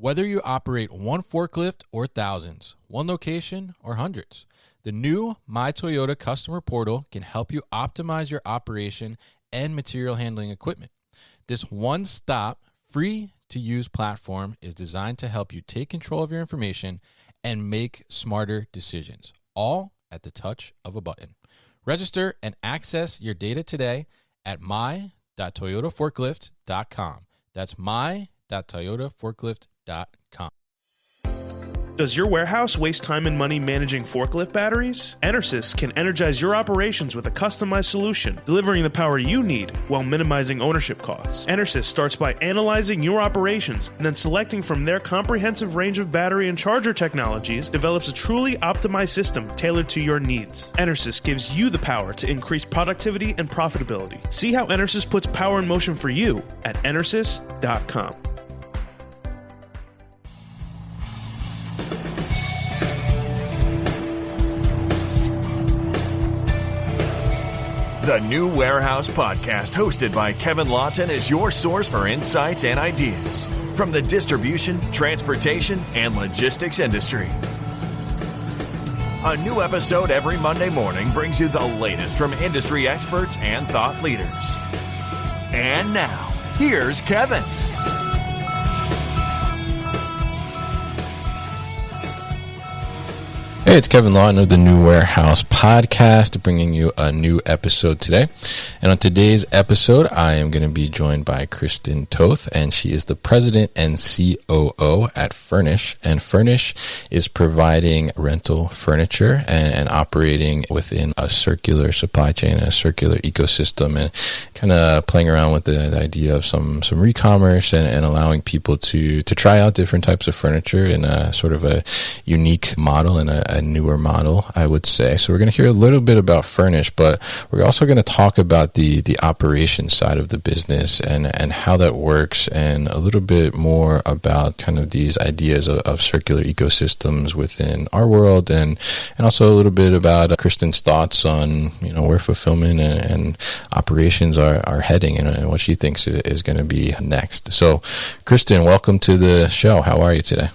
Whether you operate one forklift or thousands, one location or hundreds, the new My Toyota customer portal can help you optimize your operation and material handling equipment. This one-stop, free-to-use platform is designed to help you take control of your information and make smarter decisions, all at the touch of a button. Register and access your data today at my.toyotaforklift.com. That's my.toyotaforklift.com. Does your warehouse waste time and money managing forklift batteries? Enersys can energize your operations with a customized solution, delivering the power you need while minimizing ownership costs. Enersys starts by analyzing your operations and then selecting from their comprehensive range of battery and charger technologies, develops a truly optimized system tailored to your needs. Enersys gives you the power to increase productivity and profitability. See how Enersys puts power in motion for you at enersys.com. The New Warehouse Podcast, hosted by Kevin Lawton, is your source for insights and ideas from the distribution, transportation, and logistics industry. A new episode every Monday morning brings you the latest from industry experts and thought leaders. And now, here's Kevin. Hey, it's Kevin Lawton of the New Warehouse Podcast, bringing you a new episode today. And on today's episode, I am going to be joined by Kristin Toth, and she is the president and COO at Fernish. And Fernish is providing rental furniture and operating within a circular supply chain, a circular ecosystem, and kind of playing around with the idea of some re-commerce and allowing people to try out different types of furniture in a sort of a unique model and a newer model, I would say. So we're going to hear a little bit about Fernish, but we're also going to talk about the operations side of the business and how that works, and a little bit more about kind of these ideas of circular ecosystems within our world, and also a little bit about Kristin's thoughts on where fulfillment and operations are heading, and what she thinks is going to be next. So Kristin, welcome to the show. How are you today?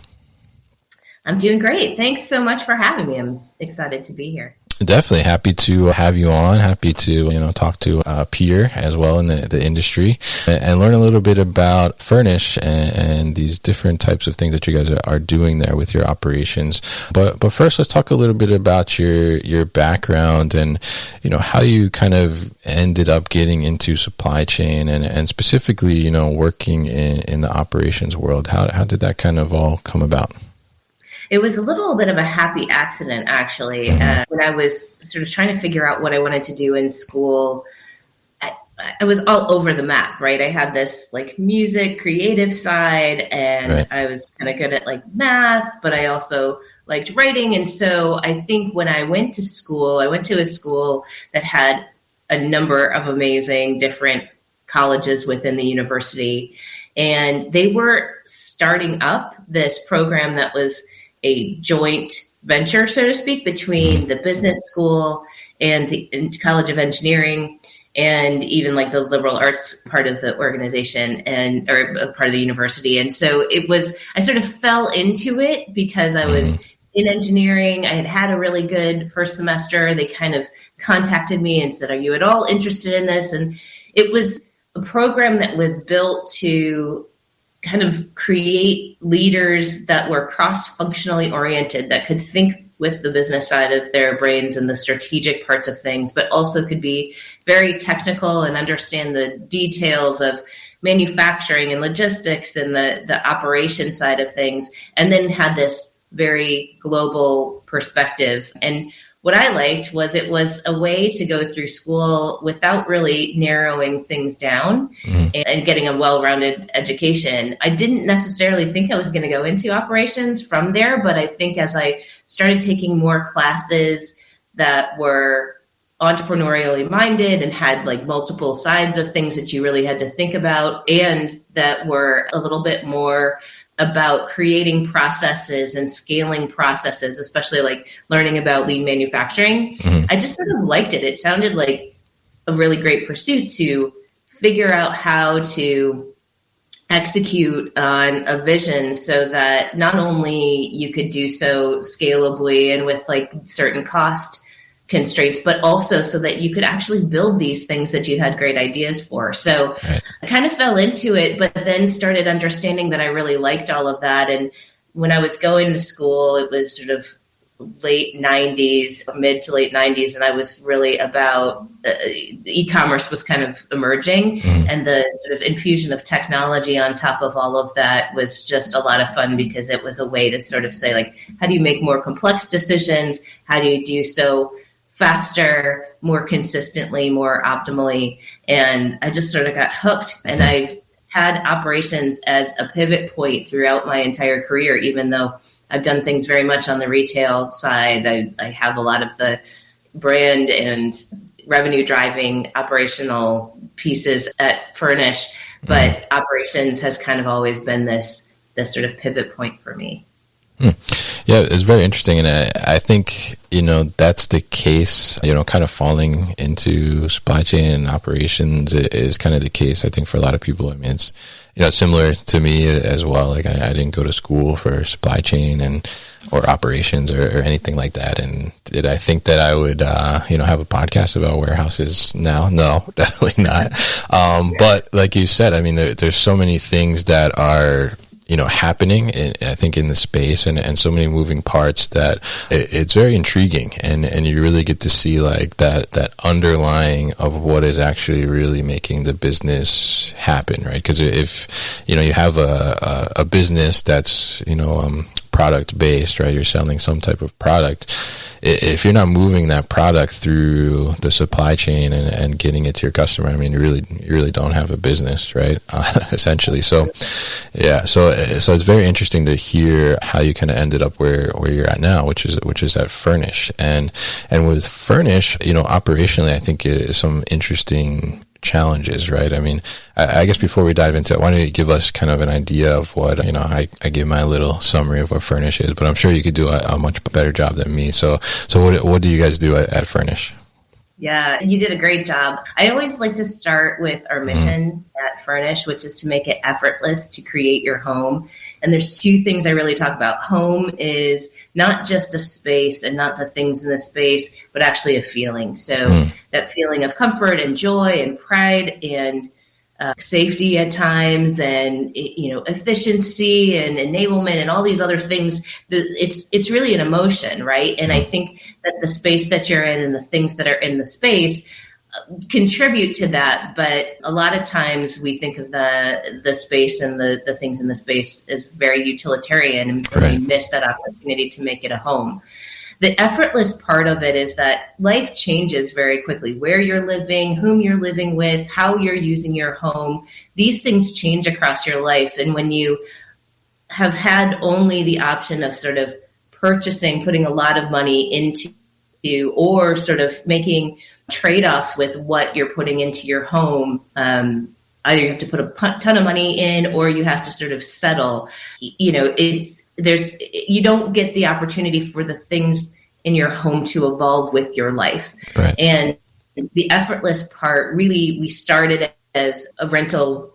I'm doing great. Thanks so much for having me. I'm excited to be here. Definitely happy to have you on. Happy to talk to a peer as well in the industry and learn a little bit about Fernish and these different types of things that you guys are doing there with your operations. But first, let's talk a little bit about your background and how you kind of ended up getting into supply chain and specifically working in the operations world. How did that kind of all come about? It was a little bit of a happy accident, actually. When I was sort of trying to figure out what I wanted to do in school, I was all over the map, right? I had this music creative side, and right. I was kind of good at math, but I also liked writing. And so I think when I went to school, I went to a school that had a number of amazing different colleges within the university, and they were starting up this program that was a joint venture, so to speak, between the business school and the College of Engineering, and even the liberal arts part of the organization or part of the university. And so I sort of fell into it because I was in engineering. I had a really good first semester. They kind of contacted me and said, "Are you at all interested in this?" And it was a program that was built to kind of create leaders that were cross-functionally oriented, that could think with the business side of their brains and the strategic parts of things, but also could be very technical and understand the details of manufacturing and logistics and the operation side of things, and then had this very global perspective. And what I liked was it was a way to go through school without really narrowing things down and getting a well-rounded education. I didn't necessarily think I was going to go into operations from there, but I think as I started taking more classes that were entrepreneurially minded and had multiple sides of things that you really had to think about, and that were a little bit more about creating processes and scaling processes, especially learning about lean manufacturing. I just sort of liked it. It sounded like a really great pursuit to figure out how to execute on a vision so that not only you could do so scalably and with like certain cost constraints, but also so that you could actually build these things that you had great ideas for. So Right. I kind of fell into it, but then started understanding that I really liked all of that. And when I was going to school, it was sort of late 90s, mid to late 90s, and I was really about e-commerce was kind of emerging, and the sort of infusion of technology on top of all of that was just a lot of fun because it was a way to sort of say, like, how do you make more complex decisions? How do you do so faster, more consistently, more optimally? And I just sort of got hooked, and I've had operations as a pivot point throughout my entire career, even though I've done things very much on the retail side. I have a lot of the brand and revenue driving operational pieces at Fernish, but operations has kind of always been this sort of pivot point for me. Yeah, it's very interesting. And I think, that's the case, kind of falling into supply chain and operations is kind of the case, I think, for a lot of people. I mean, it's, similar to me as well. Like I didn't go to school for supply chain or operations or anything like that. And did I think that I would, have a podcast about warehouses now? No, definitely not. But like you said, I mean, there's so many things that are, happening, I think, in the space and so many moving parts that it's very intriguing. And you really get to see like that underlying of what is actually really making the business happen, right? Because if, you have a business that's, product based, right? You're selling some type of product. If you're not moving that product through the supply chain and getting it to your customer, I mean, you really don't have a business, right? Essentially. So, yeah. So it's very interesting to hear how you kind of ended up where you're at now, which is at Fernish, and with Fernish, operationally, I think is some interesting challenges, right? I mean, I guess before we dive into it, why don't you give us kind of an idea of what, I give my little summary of what Fernish is, but I'm sure you could do a much better job than me. So what do you guys do at Fernish? Yeah, you did a great job. I always like to start with our mission at Fernish, which is to make it effortless to create your home. And there's two things I really talk about. Home is not just a space and not the things in the space, but actually a feeling. So that feeling of comfort and joy and pride and safety at times, and efficiency and enablement and all these other things. It's really an emotion, right? And I think that the space that you're in and the things that are in the space contribute to that. But a lot of times we think of the space and the things in the space as very utilitarian, and we miss that opportunity to make it a home. The effortless part of it is that life changes very quickly. Where you're living, whom you're living with, how you're using your home, these things change across your life. And when you have had only the option of sort of purchasing, putting a lot of money into, or sort of making trade-offs with what you're putting into your home, either you have to put a ton of money in or you have to sort of settle, you don't get the opportunity for the things in your home to evolve with your life. Right. And the effortless part, really, we started as a rental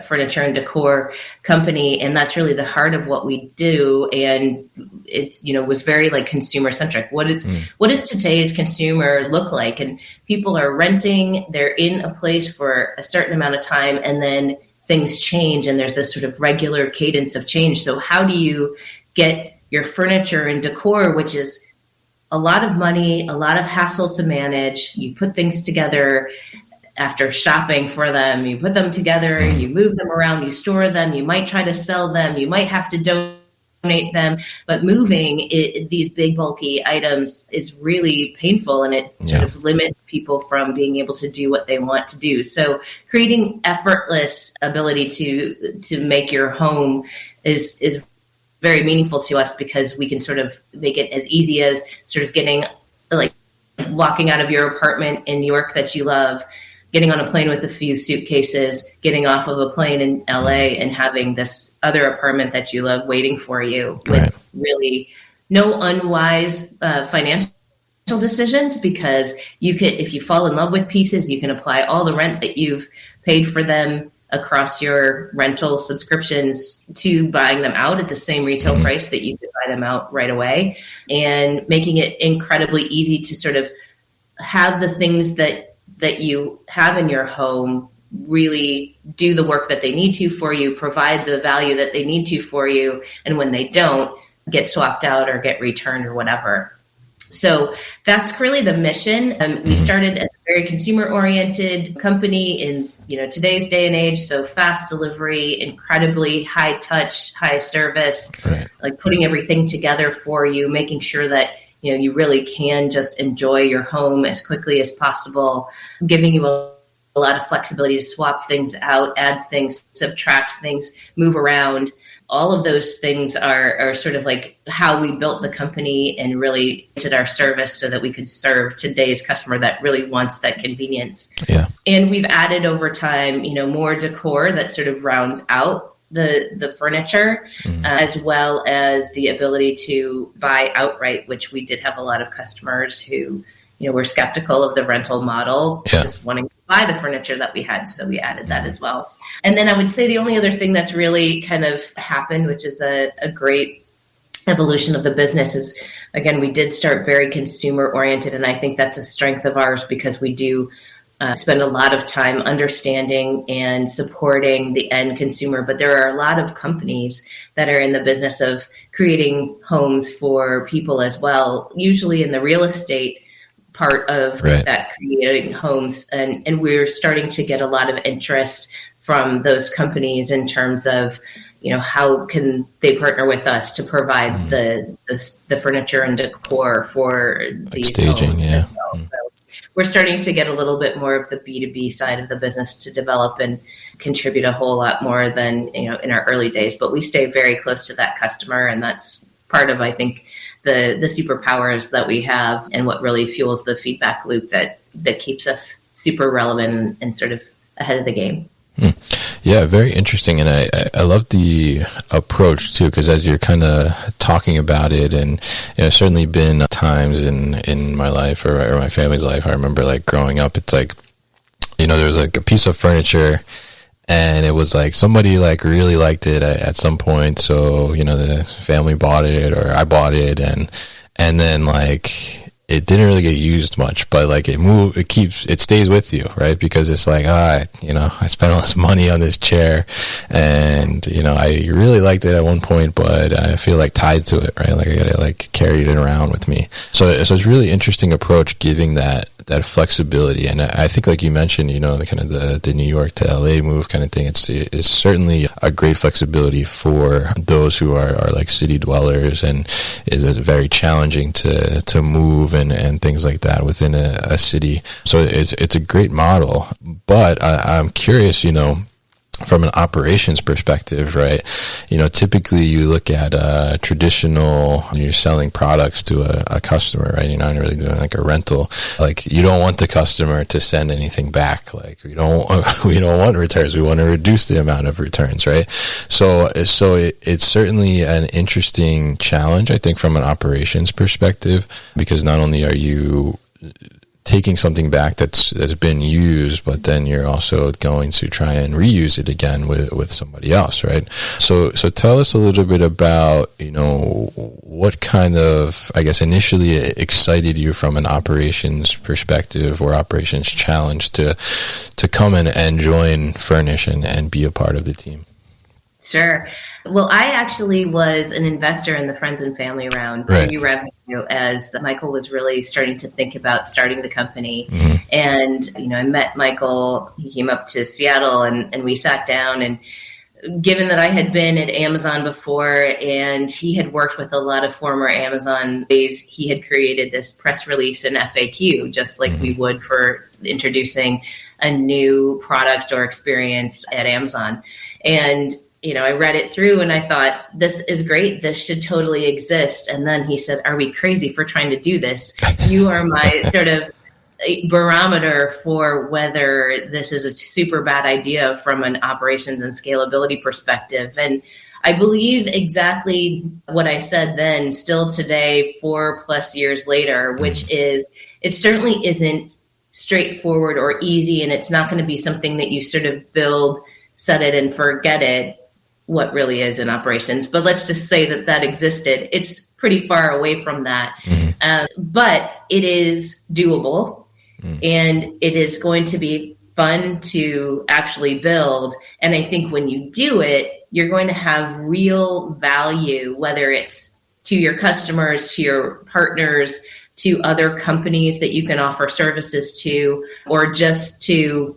furniture and decor company, and that's really the heart of what we do. And it's, was very like consumer centric. What does today's consumer look like? And people are renting, they're in a place for a certain amount of time, and then things change, and there's this sort of regular cadence of change. So how do you get your furniture and decor, which is a lot of money, a lot of hassle to manage? You put things together after shopping for them, you put them together, you move them around, you store them, you might try to sell them, you might have to donate them, but moving these big bulky items is really painful, and it sort of limits people from being able to do what they want to do. So creating effortless ability to make your home is very meaningful to us, because we can sort of make it as easy as sort of getting, like, walking out of your apartment in New York that you love, getting on a plane with a few suitcases, getting off of a plane in LA, and having this other apartment that you love waiting for you, with really no unwise financial decisions, because you could, if you fall in love with pieces, you can apply all the rent that you've paid for them across your rental subscriptions to buying them out at the same retail price that you could buy them out right away, and making it incredibly easy to sort of have the things that you have in your home really do the work that they need to for you, provide the value that they need to for you, and when they don't, get swapped out or get returned or whatever. So that's really the mission. We started as a very consumer-oriented company in today's day and age. So fast delivery, incredibly high touch, high service, like putting everything together for you, making sure that you really can just enjoy your home as quickly as possible, giving you a lot of flexibility to swap things out, add things, subtract things, move around. All of those things are sort of like how we built the company and really did our service so that we could serve today's customer that really wants that convenience. Yeah. And we've added over time, more decor that sort of rounds out the furniture, as well as the ability to buy outright, which we did have a lot of customers who, were skeptical of the rental model, just wanting to buy the furniture that we had. So we added that as well. And then I would say the only other thing that's really kind of happened, which is a great evolution of the business, is, again, we did start very consumer oriented. And I think that's a strength of ours because we do spend a lot of time understanding and supporting the end consumer. But there are a lot of companies that are in the business of creating homes for people as well, usually in the real estate part of that, creating homes. And we're starting to get a lot of interest from those companies in terms of, how can they partner with us to provide the furniture and decor for these staging, homes. Yeah. So we're starting to get a little bit more of the B2B side of the business to develop and contribute a whole lot more than, in our early days. But we stay very close to that customer, and that's part of, I think, the superpowers that we have and what really fuels the feedback loop that keeps us super relevant and sort of ahead of the game. Yeah, very interesting. And I love the approach too, because as you're kind of talking about it, and certainly been times in my life or my family's life, I remember like growing up, it's like, there was like a piece of furniture and it was like somebody like really liked it at some point. So, the family bought it or I bought it, and then like it didn't really get used much, but like it stays with you, right? Because it's like, I spent all this money on this chair and, I really liked it at one point, but I feel like tied to it, right? Like I gotta like carry it around with me. So it's a really interesting approach, giving that flexibility. And I think, like you mentioned, the kind of the New York to LA move kind of thing, it's certainly a great flexibility for those who are like city dwellers, and is very challenging to move and things like that within a city. So it's a great model. But I'm curious, from an operations perspective, right? Typically you look at traditional, you're selling products to a customer, right? You're not really doing like a rental. Like you don't want the customer to send anything back. Like we don't want returns. We want to reduce the amount of returns, right? So it's certainly an interesting challenge, I think, from an operations perspective, because not only are you taking something back that's been used, but then you're also going to try and reuse it again with somebody else, right? So tell us a little bit about, what kind of, I guess, initially excited you from an operations perspective or operations challenge to come in and join Fernish and be a part of the team. Sure. Well, I actually was an investor in the friends and family round, new revenue, as Michael was really starting to think about starting the company. Mm-hmm. And, I met Michael, he came up to Seattle and we sat down, and given that I had been at Amazon before and he had worked with a lot of former Amazon days, he had created this press release and FAQ, just like we would for introducing a new product or experience at Amazon. And I read it through and I thought, this is great. This should totally exist. And then he said, are we crazy for trying to do this? You are my sort of barometer for whether this is a super bad idea from an operations and scalability perspective. And I believe exactly what I said then, still today, 4+ years later, which is, it certainly isn't straightforward or easy. And it's not going to be something that you sort of build set it and forget it what really is in operations. But let's just say that existed. It's pretty far away from that. But it is doable, and it is going to be fun to actually build. And I think when you do it, you're going to have real value, whether it's to your customers, to your partners, to other companies that you can offer services to, or just to,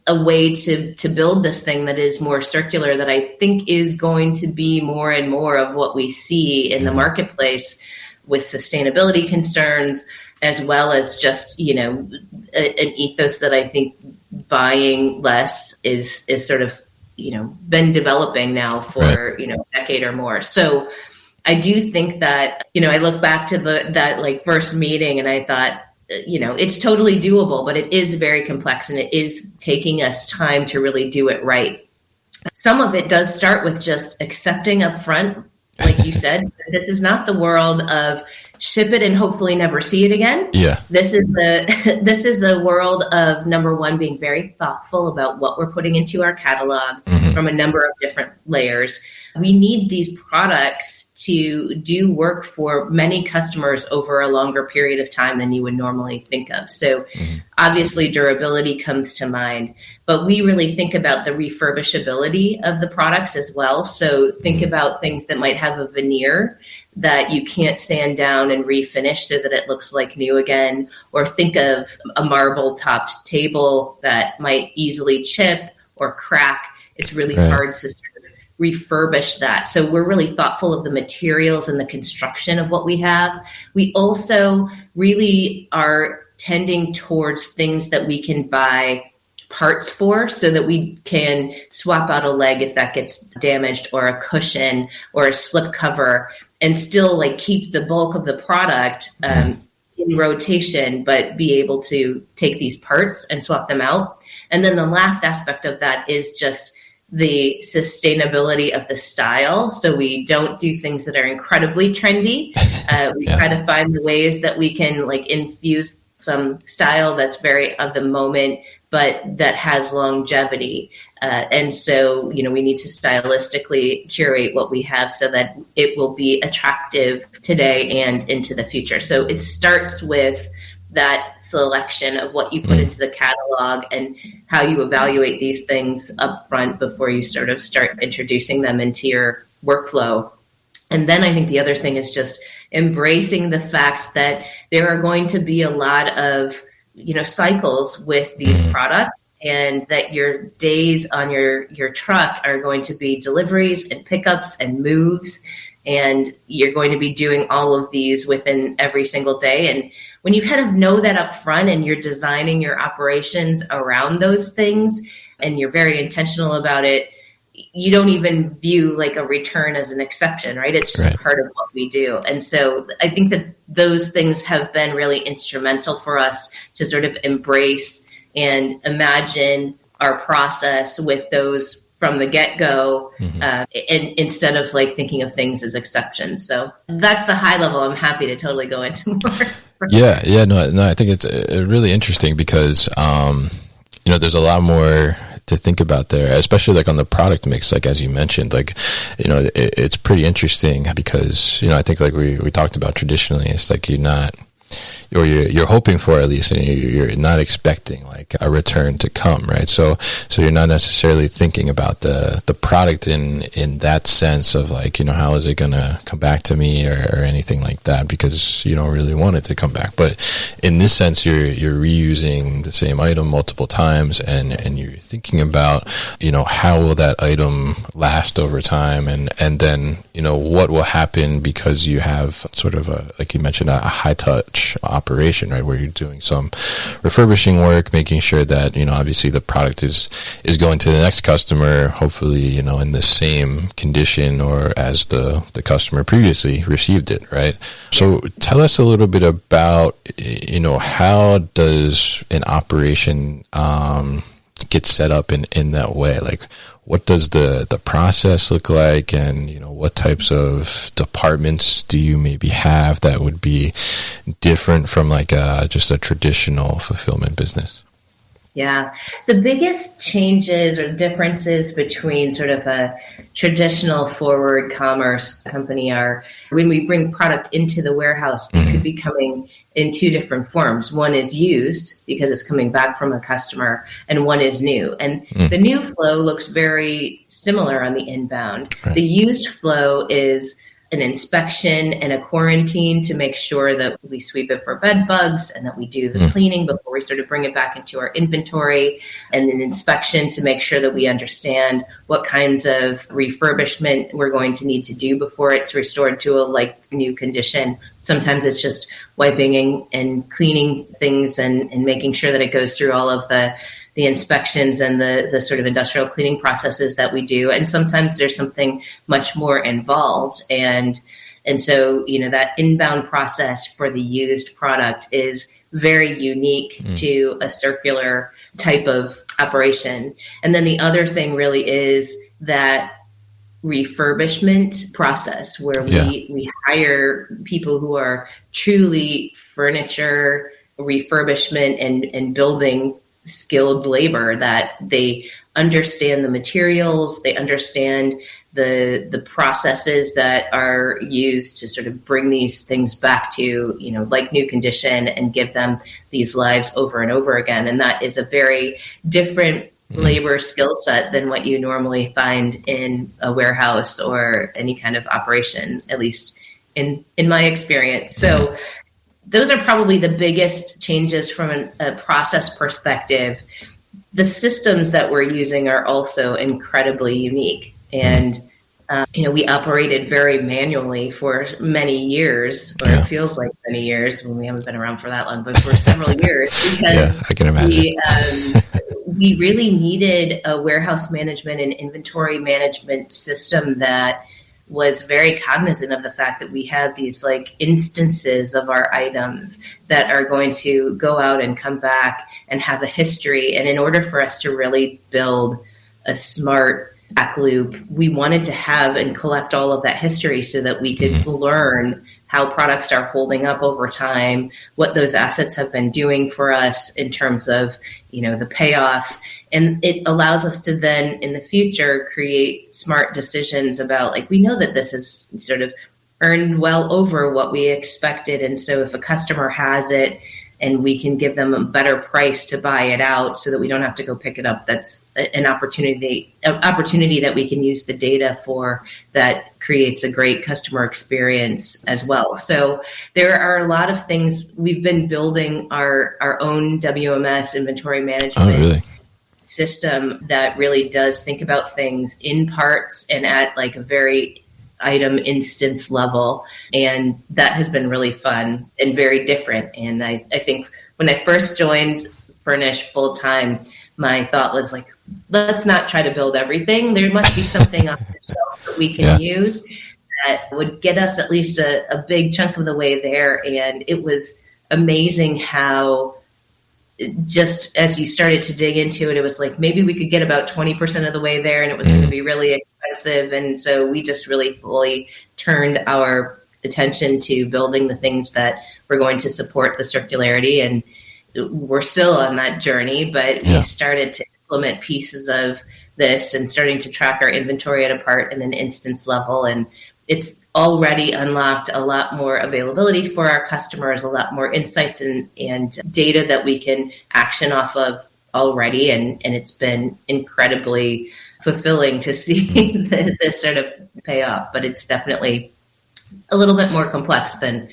a way to build this thing that is more circular, that I think is going to be more and more of what we see in the marketplace with sustainability concerns, as well as just, an ethos that I think buying less is sort of, been developing now for, a decade or more. So I do think that, I look back to that first meeting and I thought, it's totally doable, but it is very complex and it is taking us time to really do it right. Some of it does start with just accepting up front, like you said, this is not the world of ship it and hopefully never see it again. Yeah. This is a world of, number one, being very thoughtful about what we're putting into our catalog from a number of different layers. We need these products to do work for many customers over a longer period of time than you would normally think of. So obviously durability comes to mind, but we really think about the refurbishability of the products as well. So think about things that might have a veneer that you can't sand down and refinish so that it looks like new again, or think of a marble topped table that might easily chip or crack. It's really hard to refurbish that. So we're really thoughtful of the materials and the construction of what we have. We also really are tending towards things that we can buy parts for, so that we can swap out a leg if that gets damaged, or a cushion or a slip cover, and still keep the bulk of the product in rotation, but be able to take these parts and swap them out. And then the last aspect of that is just the sustainability of the style. So we don't do things that are incredibly trendy. We try to find the ways that we can infuse some style that's very of the moment, but that has longevity. And so, we need to stylistically curate what we have so that it will be attractive today and into the future. So it starts with that selection of what you put into the catalog and how you evaluate these things up front before you sort of start introducing them into your workflow. And then I think the other thing is just embracing the fact that there are going to be a lot of, cycles with these products, and that your days on your truck are going to be deliveries and pickups and moves. And you're going to be doing all of these within every single day. And when you kind of know that up front and you're designing your operations around those things and you're very intentional about it, you don't even view a return as an exception, right? It's just part of what we do. And so I think that those things have been really instrumental for us to sort of embrace and imagine our process with those from the get-go, and instead of thinking of things as exceptions. So that's the high level. I'm happy to totally go into more. No, I think it's really interesting because, there's a lot more to think about there, especially on the product mix, as you mentioned, it's pretty interesting because, I think we talked about traditionally, it's you're not, or you're hoping for at least, and you're not expecting a return to come, right? So you're not necessarily thinking about the product in that sense of how is it going to come back to me or anything like that, because you don't really want it to come back. But in this sense, you're reusing the same item multiple times, and you're thinking about how will that item last over time, and then what will happen because you have sort of like you mentioned, a high touch operation, right, where you're doing some refurbishing work, making sure that obviously the product is going to the next customer, hopefully in the same condition or as the customer previously received it, right? So tell us a little bit about how does an operation get set up in that way? What does the process look like, and what types of departments do you maybe have that would be different from just a traditional fulfillment business? Yeah. The biggest changes or differences between sort of a traditional forward commerce company are when we bring product into the warehouse, it could be coming in two different forms. One is used because it's coming back from a customer, and one is new. And the new flow looks very similar on the inbound. Right. The used flow is an inspection and a quarantine to make sure that we sweep it for bed bugs and that we do the cleaning before we sort of bring it back into our inventory, and an inspection to make sure that we understand what kinds of refurbishment we're going to need to do before it's restored to a like new condition. Sometimes it's just wiping and cleaning things and making sure that it goes through all of the inspections and the sort of industrial cleaning processes that we do. And sometimes there's something much more involved. And so, that inbound process for the used product is very unique to a circular type of operation. And then the other thing really is that refurbishment process where we hire people who are truly furniture refurbishment and building skilled labor, that they understand the materials, they understand the processes that are used to sort of bring these things back to, like new condition and give them these lives over and over again. And that is a very different labor skill set than what you normally find in a warehouse or any kind of operation, at least in my experience. So those are probably the biggest changes from a process perspective. The systems that we're using are also incredibly unique. And, we operated very manually for many years, or it feels like many years when we haven't been around for that long, but for several years, because I can imagine. We really needed a warehouse management and inventory management system that was very cognizant of the fact that we have these like instances of our items that are going to go out and come back and have a history. And in order for us to really build a smart back loop, we wanted to have and collect all of that history so that we could learn how products are holding up over time, what those assets have been doing for us in terms of, the payoffs. And it allows us to then in the future create smart decisions about, like, we know that this is sort of earned well over what we expected. And so if a customer has it and we can give them a better price to buy it out so that we don't have to go pick it up, that's an opportunity that we can use the data for, that creates a great customer experience as well. So there are a lot of things. We've been building our own WMS inventory management system that really does think about things in parts and at like a very item instance level. And that has been really fun and very different. And I think when I first joined Fernish full time, my thought was like, let's not try to build everything. There must be something on the shelf that we can use that would get us at least a big chunk of the way there. And it was amazing how, just as you started to dig into it, it was like, maybe we could get about 20% of the way there and it was going to be really expensive. And so we just really fully turned our attention to building the things that were going to support the circularity. And we're still on that journey, but we started to implement pieces of this and starting to track our inventory at a part and an instance level. And it's already unlocked a lot more availability for our customers, a lot more insights and data that we can action off of already. And it's been incredibly fulfilling to see this sort of payoff, but it's definitely a little bit more complex than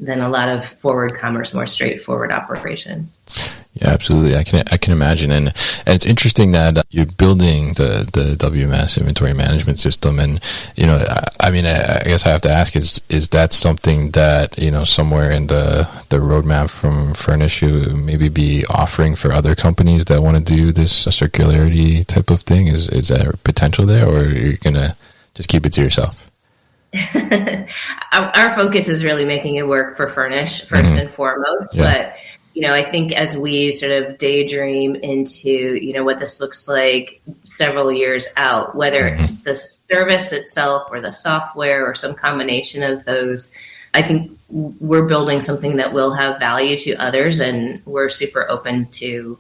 a lot of forward commerce, more straightforward operations. Yeah, absolutely. I can imagine. And it's interesting that you're building the WMS inventory management system. And, I guess I have to ask, is that something that, somewhere in the roadmap from Fernish you maybe be offering for other companies that want to do this circularity type of thing? Is there potential there, or are you going to just keep it to yourself? Our focus is really making it work for Fernish first and foremost. But, I think as we sort of daydream into, what this looks like several years out, whether it's the service itself or the software or some combination of those, I think we're building something that will have value to others, and we're super open to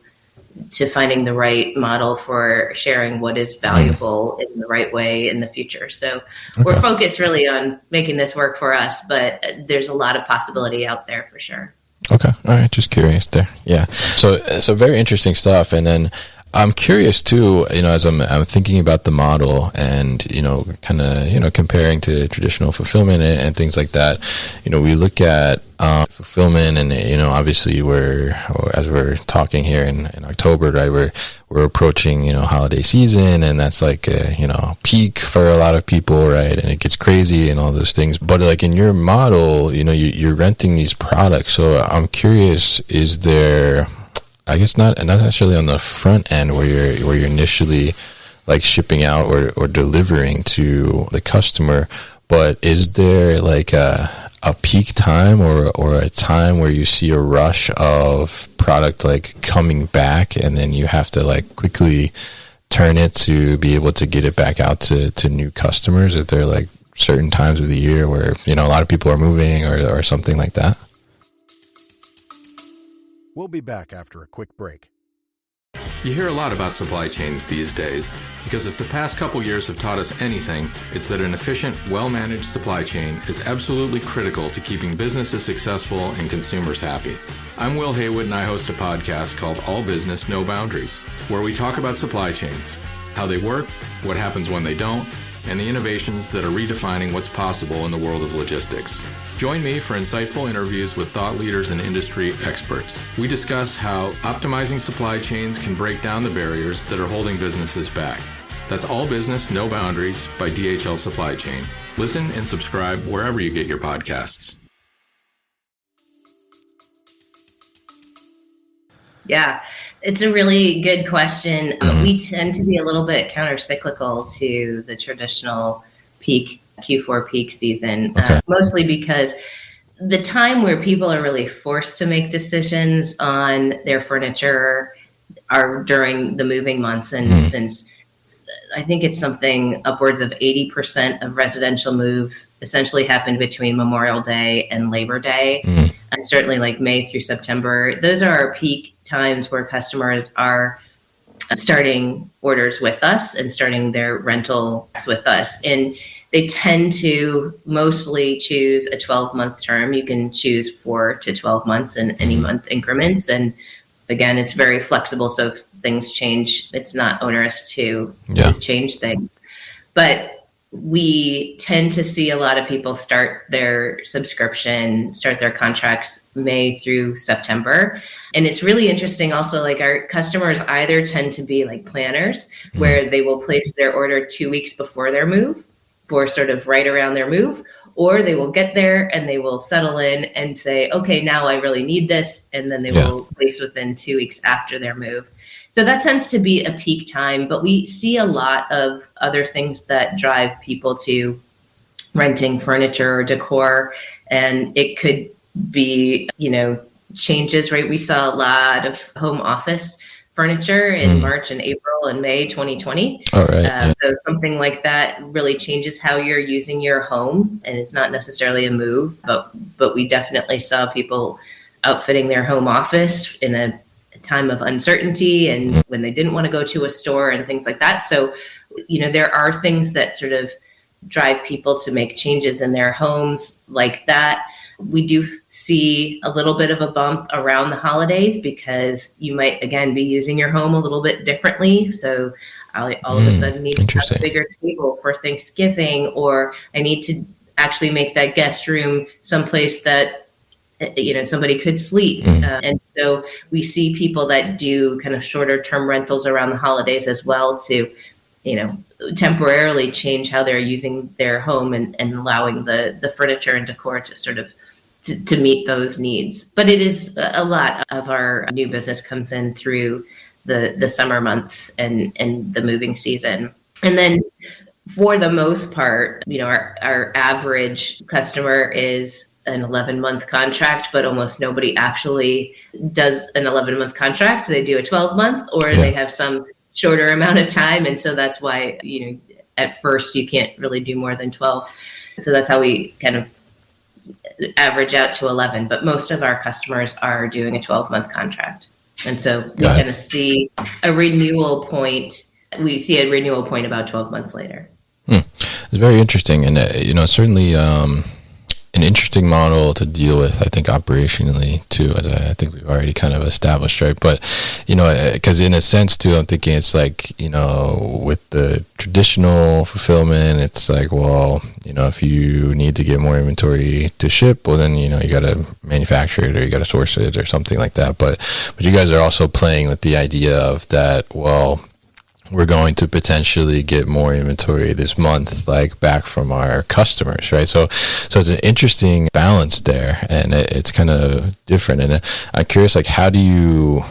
to finding the right model for sharing what is valuable in the right way in the future. So we're focused really on making this work for us, but there's a lot of possibility out there for sure. Okay. All right. Just curious there. Yeah. So very interesting stuff. And then I'm curious too, as I'm thinking about the model and, kind of, comparing to traditional fulfillment and things like that, we look at fulfillment and, obviously as we're talking here in October, right, we're approaching, holiday season, and that's like, peak for a lot of people, right? And it gets crazy and all those things. But like in your model, you're renting these products. So I'm curious, is there, I guess not necessarily on the front end where you're initially like shipping out or delivering to the customer, but is there like a peak time or a time where you see a rush of product like coming back, and then you have to like quickly turn it to be able to get it back out to new customers? If there are like certain times of the year where, a lot of people are moving or something like that? We'll be back after a quick break. You hear a lot about supply chains these days, because if the past couple years have taught us anything, it's that an efficient, well-managed supply chain is absolutely critical to keeping businesses successful and consumers happy. I'm Will Haywood, and I host a podcast called All Business, No Boundaries, where we talk about supply chains, how they work, what happens when they don't, and the innovations that are redefining what's possible in the world of logistics. Join me for insightful interviews with thought leaders and industry experts. We discuss how optimizing supply chains can break down the barriers that are holding businesses back. That's All Business, No Boundaries by DHL Supply Chain. Listen and subscribe wherever you get your podcasts. Yeah, it's a really good question. We tend to be a little bit counter-cyclical to the traditional Q4 peak season, mostly because the time where people are really forced to make decisions on their furniture are during the moving months. And since I think it's something upwards of 80% of residential moves essentially happen between Memorial Day and Labor Day, and certainly like May through September, those are our peak times where customers are starting orders with us and starting their rental with us. And they tend to mostly choose a 12-month term. You can choose 4 to 12 months in any month increments. And again, it's very flexible. So if things change, it's not onerous to change things. But we tend to see a lot of people start their contracts May through September. And it's really interesting also, like our customers either tend to be like planners where they will place their order 2 weeks before their move, or sort of right around their move, or they will get there and they will settle in and say, okay, now I really need this. And then they will place within 2 weeks after their move. So that tends to be a peak time, but we see a lot of other things that drive people to renting furniture or decor. And it could be, changes, right? We saw a lot of home office furniture in March and April and May 2020. So something like that really changes how you're using your home, and it's not necessarily a move, but we definitely saw people outfitting their home office in a time of uncertainty and when they didn't want to go to a store and things like that. So, there are things that sort of drive people to make changes in their homes like that. We do see a little bit of a bump around the holidays because you might, again, be using your home a little bit differently. So I all of a sudden need to have a bigger table for Thanksgiving, or I need to actually make that guest room someplace that, somebody could sleep. And so we see people that do kind of shorter term rentals around the holidays as well to, temporarily change how they're using their home and allowing the furniture and decor to sort of to meet those needs. But it is a lot of our new business comes in through the summer months and the moving season. And then for the most part, our average customer is an 11-month contract, but almost nobody actually does an 11-month contract. They do a 12-month, or they have some shorter amount of time. And so that's why, at first you can't really do more than 12. So that's how we kind of average out to 11, but most of our customers are doing a 12-month contract. And so we kind of see a renewal point. We see a renewal point about 12 months later. It's very interesting. And, certainly an interesting model to deal with, I think, operationally, too, as I think we've already kind of established, right? But, because in a sense, too, I'm thinking it's like, with the traditional fulfillment, it's like, well, if you need to get more inventory to ship, well, then, you got to manufacture it or you got to source it or something like that. But you guys are also playing with the idea of that, well, we're going to potentially get more inventory this month, like back from our customers, right? So it's an interesting balance there, and it's kind of different. And I'm curious, like, how do you,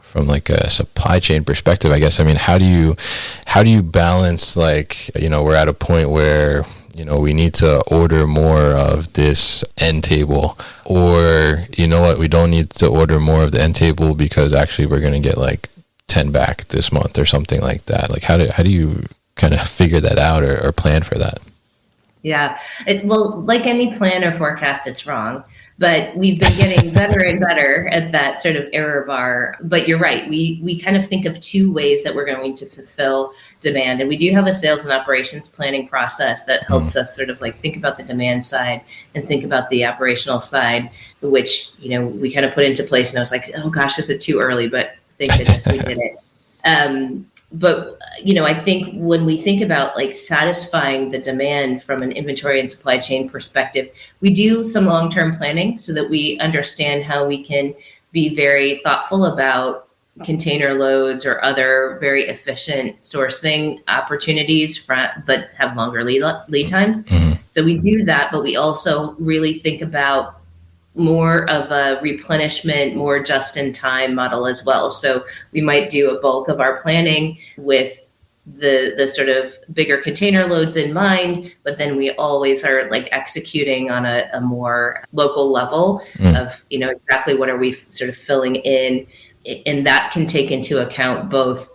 from like a supply chain perspective, I guess, I mean, how do you balance, like, we're at a point where, we need to order more of this end table, or, we don't need to order more of the end table because actually we're going to get like 10 back this month or something like that. Like, how do you kind of figure that out or plan for that? Yeah. Well, like any plan or forecast, it's wrong, but we've been getting better and better at that sort of error bar. But you're right. We kind of think of two ways that we're going to fulfill demand. And we do have a sales and operations planning process that helps us sort of like think about the demand side and think about the operational side, which, we kind of put into place. And I was like, oh gosh, is it too early? But thank goodness we did it. But, I think when we think about like satisfying the demand from an inventory and supply chain perspective, we do some long-term planning so that we understand how we can be very thoughtful about container loads or other very efficient sourcing opportunities, but have longer lead times. So we do that, but we also really think about more of a replenishment, more just-in-time model as well. So we might do a bulk of our planning with the sort of bigger container loads in mind, but then we always are like executing on a more local level of, exactly what are we sort of filling in. And that can take into account both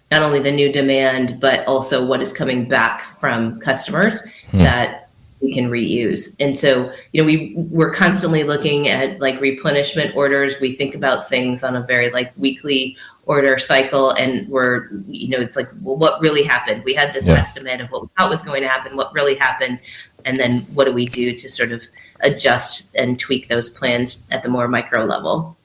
not only the new demand, but also what is coming back from customers that we can reuse. And so, we're constantly looking at like replenishment orders. We think about things on a very like weekly order cycle, and we're, it's like, well, what really happened? We had this estimate of what we thought was going to happen, what really happened, and then what do we do to sort of adjust and tweak those plans at the more micro level.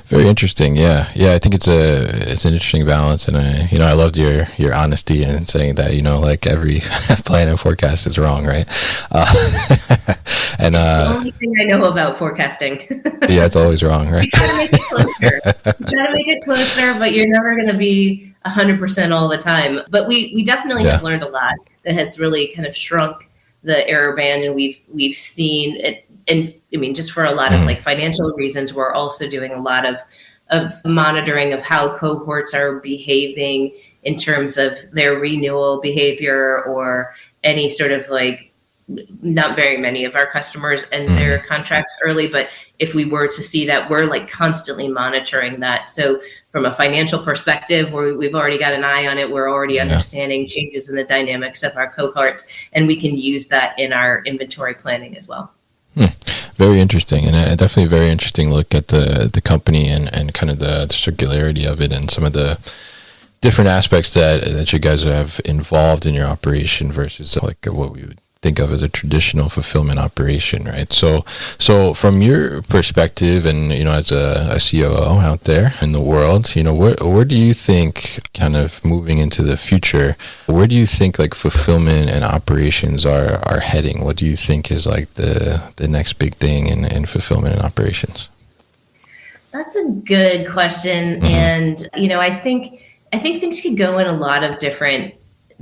Very interesting. Yeah. I think it's an interesting balance, and I loved your honesty in saying that like every plan and forecast is wrong, right? And the only thing I know about forecasting. Yeah, it's always wrong, right? You try to make it closer. But you're never going to be 100% all the time. But we definitely have learned a lot that has really kind of shrunk the error band, and we've seen it. And I mean, just for a lot of like financial reasons, we're also doing a lot of monitoring of how cohorts are behaving in terms of their renewal behavior, or any sort of like, not very many of our customers end their contracts early, but if we were to see that, we're like constantly monitoring that. So from a financial perspective, we've already got an eye on it. We're already understanding changes in the dynamics of our cohorts, and we can use that in our inventory planning as well. Very interesting, and definitely a very interesting look at the company and kind of the circularity of it, and some of the different aspects that you guys have involved in your operation versus like what we would think of as a traditional fulfillment operation, right? So from your perspective, and as a COO out there in the world, where do you think, kind of moving into the future, where do you think like fulfillment and operations are heading? What do you think is like the next big thing in fulfillment and operations? That's a good question, and I think things could go in a lot of different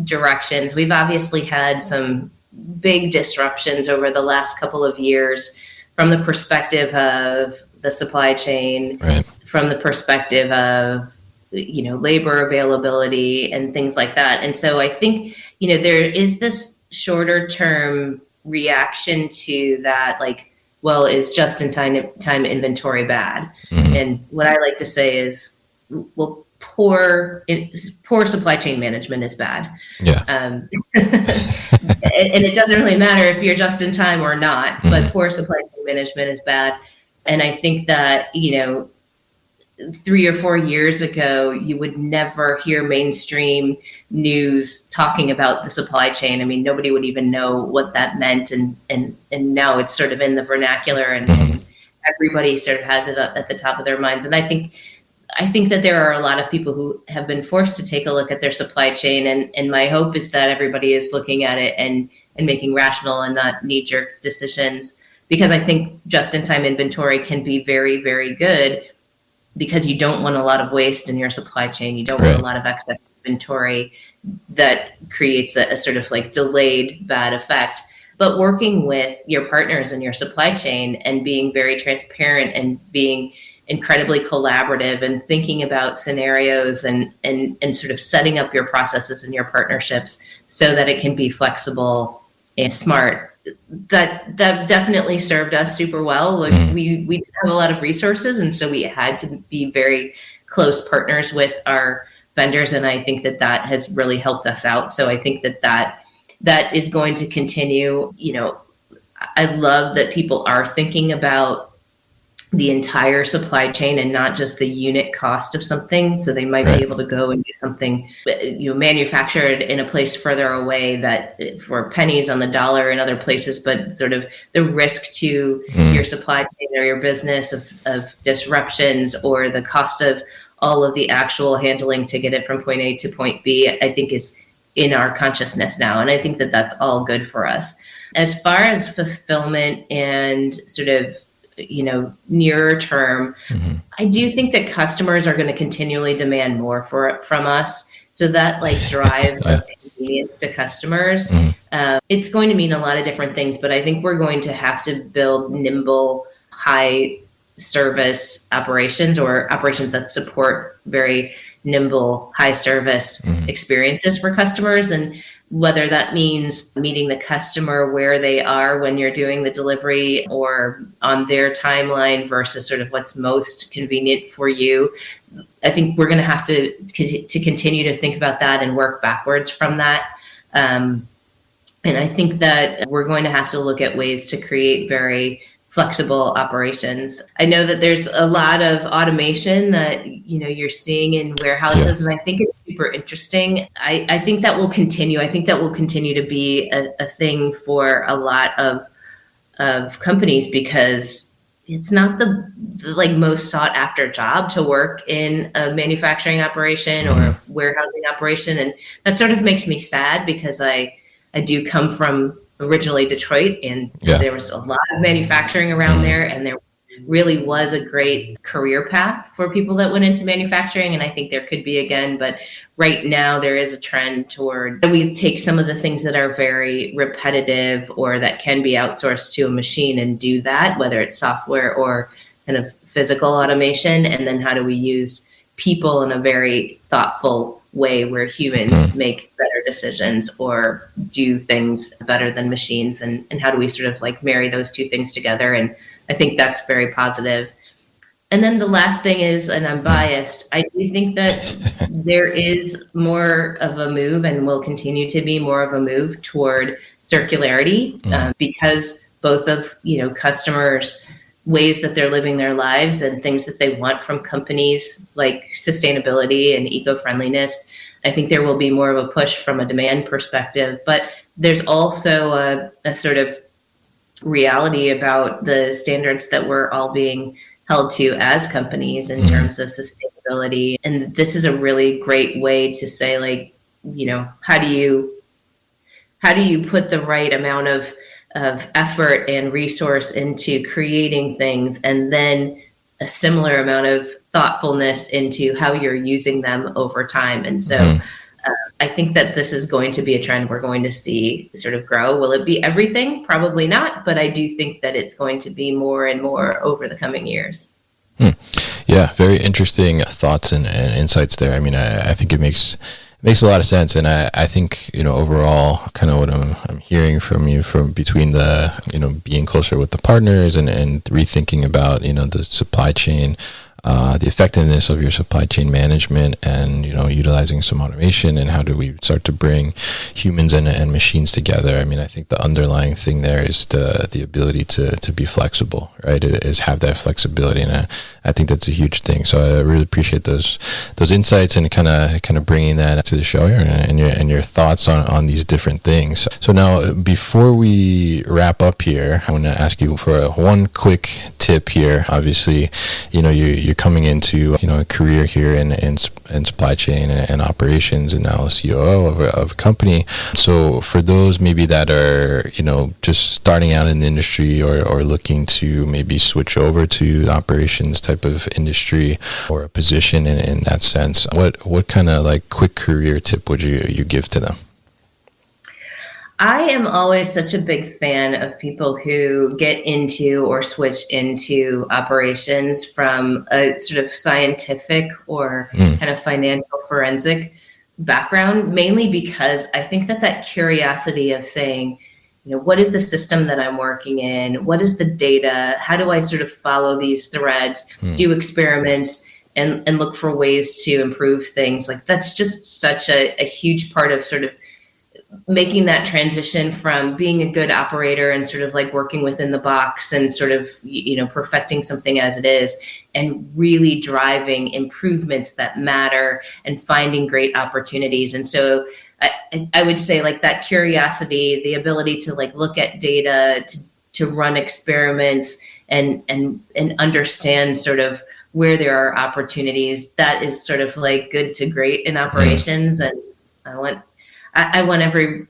directions. We've obviously had some big disruptions over the last couple of years from the perspective of the supply chain, from the perspective of, labor availability and things like that. And so I think, there is this shorter term reaction to that, like, well, is just-in-time inventory bad? And what I like to say is, well, poor supply chain management is bad. And it doesn't really matter if you're just in time or not, but poor supply chain management is bad. And I think that, 3 or 4 years ago, you would never hear mainstream news talking about the supply chain. I mean, nobody would even know what that meant. And now it's sort of in the vernacular, and everybody sort of has it at the top of their minds. And I think that there are a lot of people who have been forced to take a look at their supply chain. And my hope is that everybody is looking at it and making rational and not knee-jerk decisions, because I think just-in-time inventory can be very, very good, because you don't want a lot of waste in your supply chain. You don't want a lot of excess inventory that creates a sort of like delayed bad effect. But working with your partners in your supply chain and being very transparent and being incredibly collaborative and thinking about scenarios and sort of setting up your processes and your partnerships so that it can be flexible and smart, that definitely served us super well. Like we didn't have a lot of resources, and so we had to be very close partners with our vendors, and I think that has really helped us out. So I think that is going to continue. You know, I love that people are thinking about the entire supply chain and not just the unit cost of something. So they might be able to go and get something, manufactured in a place further away that for pennies on the dollar in other places, but sort of the risk to your supply chain or your business of disruptions or the cost of all of the actual handling to get it from point A to point B, I think is in our consciousness now. And I think that that's all good for us. As far as fulfillment and sort of, nearer term, I do think that customers are going to continually demand more from us. So that drive of convenience to customers, it's going to mean a lot of different things, but I think we're going to have to build nimble, high service operations, or operations that support very nimble, high service experiences for customers. And whether that means meeting the customer where they are when you're doing the delivery or on their timeline versus sort of what's most convenient for you. I think we're going to have to continue to think about that and work backwards from that. And I think that we're going to have to look at ways to create very flexible operations. I know that there's a lot of automation that you're seeing in warehouses, and I think it's super interesting. I think that will continue. I think that will continue to be a thing for a lot of companies, because it's not the most sought after job to work in a manufacturing operation or a warehousing operation, and that sort of makes me sad, because I do come from originally Detroit, and there was a lot of manufacturing around there, and there really was a great career path for people that went into manufacturing, and I think there could be again. But right now there is a trend toward we take some of the things that are very repetitive or that can be outsourced to a machine and do that, whether it's software or kind of physical automation, and then how do we use people in a very thoughtful way where humans make better decisions or do things better than machines, and how do we sort of marry those two things together. And I think that's very positive. And then the last thing is, and I'm biased, I do think that there is more of a move, and will continue to be more of a move toward circularity, because both of customers' ways that they're living their lives and things that they want from companies like sustainability and eco-friendliness. I think there will be more of a push from a demand perspective, but there's also a sort of reality about the standards that we're all being held to as companies in terms of sustainability. And this is a really great way to say, how do you put the right amount of effort and resource into creating things, and then a similar amount of thoughtfulness into how you're using them over time. And so I think that this is going to be a trend we're going to see sort of grow. Will it be everything? Probably not, but I do think that it's going to be more and more over the coming years. Yeah, very interesting thoughts and insights there. I mean, I think it makes a lot of sense, and I think overall, kind of what I'm hearing from you, from between the being closer with the partners and rethinking about the supply chain, the effectiveness of your supply chain management and, utilizing some automation, and how do we start to bring humans and machines together. I mean, I think the underlying thing there is the ability to be flexible, right? Is have that flexibility, and I think that's a huge thing. So I really appreciate those insights and kind of bringing that to the show here, and your thoughts on these different things. So now, before we wrap up here, I want to ask you for one quick tip here. Obviously, you're coming into a career here in supply chain and operations, and now a COO of a company. So for those maybe that are just starting out in the industry, or looking to maybe switch over to the operations type of industry or a position in that sense, what kind of like quick career tip would you give to them? I am always such a big fan of people who get into or switch into operations from a sort of scientific or kind of financial forensic background, mainly because I think that curiosity of saying, what is the system that I'm working in? What is the data? How do I sort of follow these threads, do experiments, and look for ways to improve things? Like, that's just such a huge part of sort of making that transition from being a good operator and sort of like working within the box and sort of, perfecting something as it is, and really driving improvements that matter and finding great opportunities. And so I would say, like, that curiosity, the ability to like look at data, to run experiments and understand sort of where there are opportunities, that is sort of like good to great in operations. And I want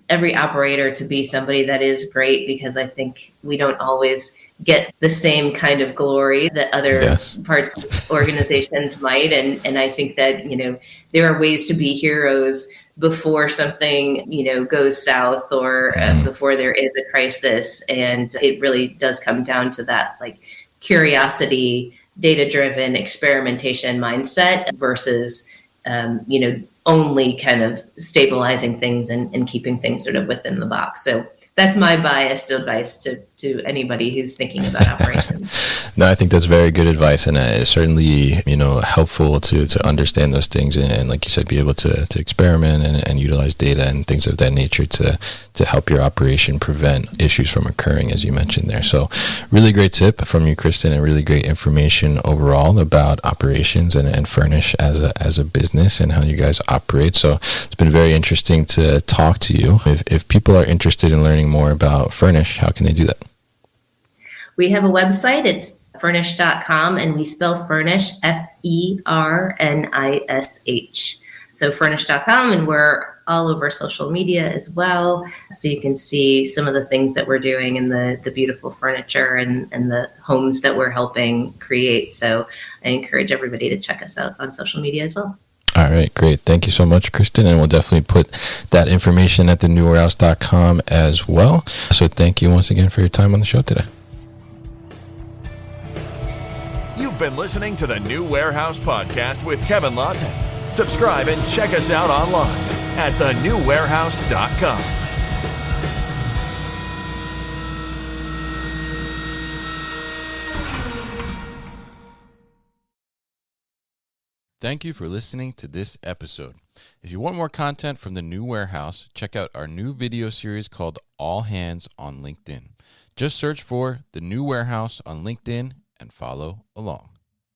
every operator to be somebody that is great, because I think we don't always get the same kind of glory that other parts of organizations might. And I think that, there are ways to be heroes before something, goes south, or before there is a crisis. And it really does come down to that, like, curiosity, data-driven experimentation mindset versus, only kind of stabilizing things and keeping things sort of within the box. So that's my biased advice to anybody who's thinking about operations. No, I think that's very good advice, and it's certainly, helpful to understand those things, and like you said, be able to experiment and utilize data and things of that nature to help your operation prevent issues from occurring, as you mentioned there. So really great tip from you, Kristin, and really great information overall about operations and Fernish as a business and how you guys operate. So it's been very interesting to talk to you. If people are interested in learning more about Fernish, how can they do that? We have a website. It's fernish.com, and we spell Fernish Fernish. So fernish.com, and we're all over social media as well. So you can see some of the things that we're doing, and the beautiful furniture and the homes that we're helping create. So I encourage everybody to check us out on social media as well. All right, great. Thank you so much, Kristin. And we'll definitely put that information at thenewwarehouse.com as well. So thank you once again for your time on the show today. You've been listening to the New Warehouse Podcast with Kevin Lawton. Subscribe and check us out online at thenewwarehouse.com. Thank you for listening to this episode. If you want more content from the New Warehouse, check out our new video series called All Hands on LinkedIn. Just search for the New Warehouse on LinkedIn and follow along.